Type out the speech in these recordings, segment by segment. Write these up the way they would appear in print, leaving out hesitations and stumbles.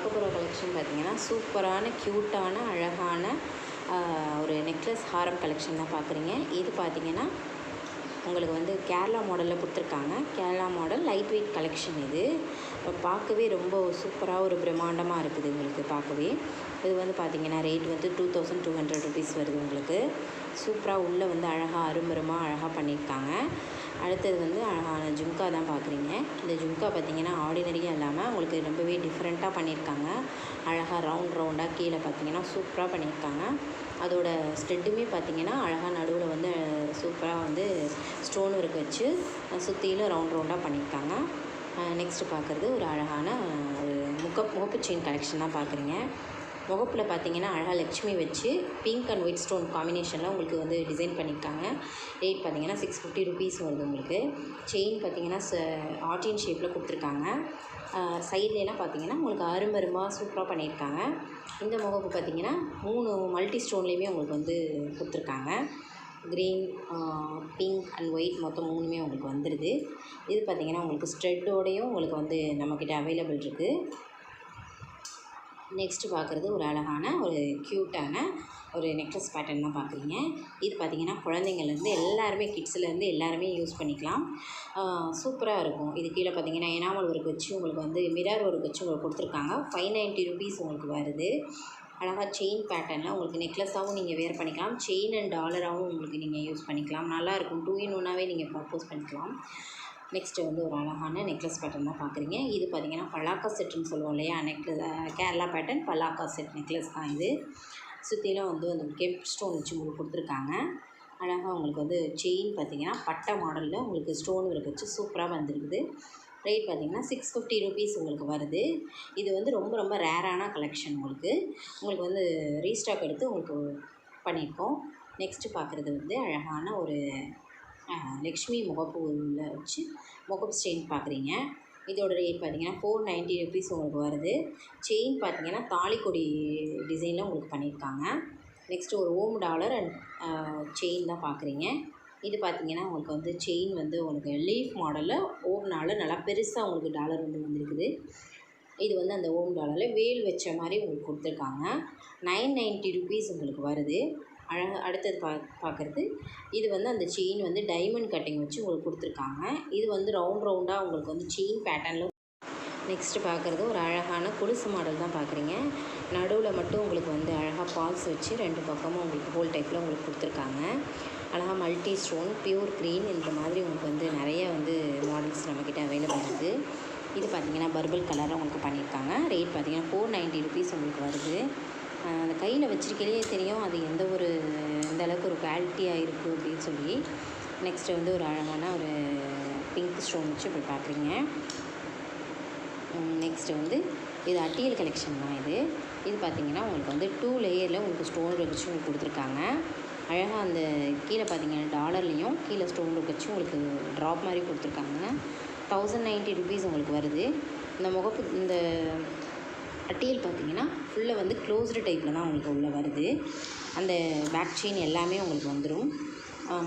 பார்க்க போகிற கலெக்ஷன் பார்த்திங்கன்னா சூப்பரான க்யூட்டான அழகான ஒரு நெக்லஸ் ஹாரம் கலெக்ஷன் தான் பார்க்குறீங்க. இது பார்த்திங்கன்னா உங்களுக்கு வந்து கேரளா மாடலில் கொடுத்துருக்காங்க. Kerala model light weight collection. இது பார்க்கவே ரொம்ப சூப்பராக ஒரு பிரம்மாண்டமாக இருக்குது உங்களுக்கு பார்க்கவே. இது வந்து பார்த்திங்கன்னா ரேட் வந்து 2200 rupees வருது உங்களுக்கு. சூப்பராக உள்ளே வந்து அழகாக அரும்பரமாக அழகாக பண்ணியிருக்காங்க. அடுத்தது வந்து அழகான ஜும்கா தான் பார்க்குறீங்க. இந்த ஜும்கா பார்த்திங்கன்னா ஆர்டினரியாக இல்லாமல் உங்களுக்கு ரொம்பவே டிஃப்ரெண்ட்டாக பண்ணியிருக்காங்க. அழகாக ரவுண்டாக கீழே பார்த்திங்கன்னா சூப்பராக பண்ணியிருக்காங்க. அதோட ஸ்டெட்டுமே பார்த்திங்கன்னா அழகாக நடுவில் வந்து சூப்பராக வந்து ஸ்டோன் ஒர்க் வச்சு சுற்றிலும் ரவுண்டாக பண்ணியிருக்காங்க. நெக்ஸ்ட்டு பார்க்குறது ஒரு அழகான ஒரு முகப்பு செயின் கலெக்ஷன் தான் பார்க்குறீங்க. முகப்பில் பார்த்திங்கன்னா அழகாக லக்ஷ்மி வச்சு பிங்க் அண்ட் ஒயிட் ஸ்டோன் காம்பினேஷனில் உங்களுக்கு வந்து டிசைன் பண்ணியிருக்காங்க. ரேட் பார்த்திங்கன்னா 650 rupees வருது உங்களுக்கு. செயின் பார்த்திங்கன்னா ஆர்டின் ஷேப்பில் கொடுத்துருக்காங்க. சைட்லலாம் பார்த்திங்கன்னா உங்களுக்கு அரும்பருமாக சூப்பராக பண்ணியிருக்காங்க. இந்த முகப்பு பார்த்திங்கன்னா 3 மல்டி ஸ்டோன்லேயுமே உங்களுக்கு வந்து கொடுத்துருக்காங்க. க்ரீன், பிங்க் அண்ட் ஒயிட் மொத்தம் 3மே உங்களுக்கு வந்துடுது. இது பார்த்திங்கன்னா உங்களுக்கு ஸ்ட்ரெட்டோடையும் உங்களுக்கு வந்து நம்மக்கிட்ட அவைலபிள் இருக்குது. நெக்ஸ்ட்டு பார்க்குறது ஒரு அழகான ஒரு க்யூட்டான ஒரு நெக்லஸ் பேட்டர்ன் தான் பார்க்குறீங்க. இது பார்த்திங்கன்னா குழந்தைங்கள்லேருந்து எல்லாருமே கிட்ஸ்லேருந்து எல்லாருமே யூஸ் பண்ணிக்கலாம். சூப்பராக இருக்கும். இது கீழே பார்த்திங்கன்னா எனாமல் ஒர்க் வச்சு உங்களுக்கு வந்து மிரர் ஒர்க் வச்சு உங்களுக்கு கொடுத்துருக்காங்க. 590 rupees உங்களுக்கு வருது. அழகாக செயின் பேட்டர்னில் உங்களுக்கு நெக்லஸாகவும் நீங்கள் வேர் பண்ணிக்கலாம். செயின் அண்ட் டாலராகவும் உங்களுக்கு நீங்கள் யூஸ் பண்ணிக்கலாம். நல்லாயிருக்கும். 2 in 1ஆகவே நீங்கள் ப்ரப்போஸ் பண்ணிக்கலாம். நெக்ஸ்ட்டு வந்து ஒரு அழகான நெக்லஸ் பேட்டர்ன் தான் பார்க்குறீங்க. இது பார்த்திங்கன்னா பலாக்கா செட்டுன்னு சொல்லுவோம் இல்லையா, கேரளா பேட்டர்ன் பலாக்கா செட் நெக்லஸ் தான் இது. சுற்றிலும் வந்து அந்த கெம்ப் ஸ்டோன் வச்சு உங்களுக்கு கொடுத்துருக்காங்க. அழகாக உங்களுக்கு வந்து செயின் பார்த்திங்கன்னா பட்டை மாடலில் உங்களுக்கு ஸ்டோன் ஒர்க் வச்சு சூப்பராக வந்துருக்குது. ரேட் பார்த்திங்கன்னா 650 rupees உங்களுக்கு வருது. இது வந்து ரொம்ப ரேரான கலெக்ஷன் உங்களுக்கு வந்து ரீஸ்டாக் எடுத்து உங்களுக்கு பண்ணியிருக்கோம். நெக்ஸ்ட்டு பார்க்குறது வந்து அழகான ஒரு லக்ஷ்மி முகப்பூவில் வச்சு முகப்பு செயின் பார்க்குறீங்க. இதோட ரேட் பார்த்திங்கன்னா 490 rupees உங்களுக்கு வருது. செயின் பார்த்திங்கன்னா தாலிக்கொடி டிசைனில் உங்களுக்கு பண்ணியிருக்காங்க. நெக்ஸ்ட்டு ஒரு ஓம் டாலர் அண்ட் செயின் தான் பார்க்குறீங்க. இது பார்த்திங்கன்னா உங்களுக்கு வந்து செயின் வந்து உங்களுக்கு லீஃப் மாடலில் ஓம்னால நல்லா பெருசாக உங்களுக்கு டாலர் வந்து வந்துருக்குது. இது வந்து அந்த ஓம் டாலரில் வேல் வச்ச மாதிரி உங்களுக்கு கொடுத்துருக்காங்க. 990 rupees உங்களுக்கு வருது. அடுத்தது பார்க்குறது இது வந்து அந்த செயின் வந்து டைமண்ட் கட்டிங் வச்சு உங்களுக்கு கொடுத்துருக்காங்க. இது வந்து ரவுண்டாக உங்களுக்கு வந்து செயின் பேட்டர்னில். நெக்ஸ்ட்டு பார்க்குறது ஒரு அழகான கொலுசு மாடல் தான் பார்க்குறீங்க. நடுவில் மட்டும் உங்களுக்கு வந்து அழகாக பால்ஸ் வச்சு 2 பக்கமும் உங்களுக்கு ஹோல் டைப்பில் உங்களுக்கு கொடுத்துருக்காங்க. அழகாக மல்டி ஸ்டோன் பியூர் க்ரீன் இந்த மாதிரி உங்களுக்கு வந்து நிறைய வந்து மாடல்ஸ் நம்மக்கிட்ட அவைலபிள் இருக்குது. இது பார்த்திங்கன்னா பர்பிள் கலராக உங்களுக்கு பண்ணியிருக்காங்க. ரேட் பார்த்திங்கன்னா 490 rupees உங்களுக்கு வருது. அந்த கையில் வச்சுருக்கையிலே தெரியும் அது எந்த அளவுக்கு ஒரு குவாலிட்டியாக இருக்குது அப்படின்னு சொல்லி. நெக்ஸ்ட்டு வந்து ஒரு அழகான ஒரு பிங்க் ஸ்டோன் வச்சு இப்படி பார்க்குறீங்க. நெக்ஸ்ட்டு வந்து இது அட்டியல் கலெக்ஷன் தான் இது பார்த்திங்கன்னா உங்களுக்கு வந்து 2 லேயரில் உங்களுக்கு ஸ்டோன் வச்சு உங்களுக்கு கொடுத்துருக்காங்க. அழகாக அந்த கீழே பார்த்திங்கன்னா டாலர்லேயும் கீழே ஸ்டோன் வச்சு உங்களுக்கு ட்ராப் மாதிரி கொடுத்துருக்காங்க. 1090 rupees உங்களுக்கு வருது. இந்த அட்டியல் பார்த்திங்கன்னா ஃபுல்லாக வந்து க்ளோஸ்டு டைப்பில் தான் உங்களுக்கு உள்ளே வருது. அந்த பேக் செயின் எல்லாமே உங்களுக்கு வந்துடும்.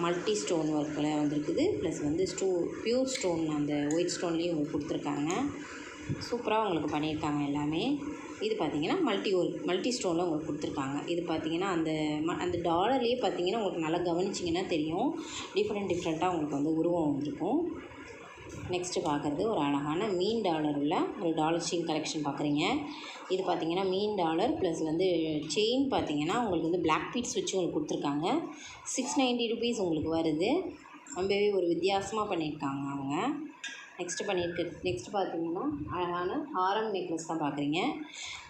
மல்டி ஸ்டோன் ஒர்க்கில் வந்துருக்குது. ப்ளஸ் வந்து பியூர் ஸ்டோன் அந்த ஒயிட் ஸ்டோன்லேயும் உங்களுக்கு கொடுத்துருக்காங்க. சூப்பராக உங்களுக்கு பண்ணியிருக்காங்க எல்லாமே. இது பார்த்திங்கன்னா மல்டி ஸ்டோனில் உங்களுக்கு கொடுத்துருக்காங்க. இது பார்த்திங்கன்னா அந்த டாலர்லேயே பார்த்திங்கன்னா உங்களுக்கு நல்லா கவனிச்சிங்கன்னா தெரியும் டிஃப்ரெண்ட்டாக உங்களுக்கு வந்து உருவம் வந்திருக்கும். நெக்ஸ்ட்டு பார்க்குறது ஒரு அழகான மீன் டாலர் உள்ள ஒரு டாலர் செயின் கலெக்ஷன் பார்க்குறீங்க. இது பார்த்திங்கன்னா மீன் டாலர் ப்ளஸ் வந்து செயின் பார்த்திங்கன்னா உங்களுக்கு வந்து பிளாக் பீட்ஸ் வச்சு உங்களுக்கு கொடுத்துருக்காங்க. 690 rupees உங்களுக்கு வருது. ரொம்பவே ஒரு வித்தியாசமாக பண்ணியிருக்காங்க அவங்க. நெக்ஸ்ட்டு பார்த்திங்கன்னா அழகான ஹாரம் நெக்லஸ் தான் பார்க்குறீங்க.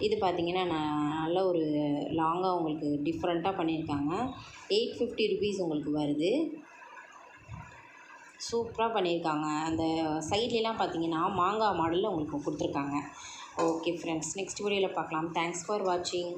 இது பார்த்திங்கன்னா நல்ல ஒரு லாங்காக உங்களுக்கு டிஃப்ரெண்ட்டாக பண்ணியிருக்காங்க. 850 rupees உங்களுக்கு வருது. சூப்பராக பண்ணியிருக்காங்க. அந்த சைட்லலாம் பார்த்திங்கன்னா மாங்காய் மாடலில் உங்களுக்கு கொடுத்துருக்காங்க. ஓகே ஃப்ரெண்ட்ஸ், நெக்ஸ்ட் வீடியோவில் பார்க்கலாம். தேங்க்ஸ் ஃபார் வாட்சிங்.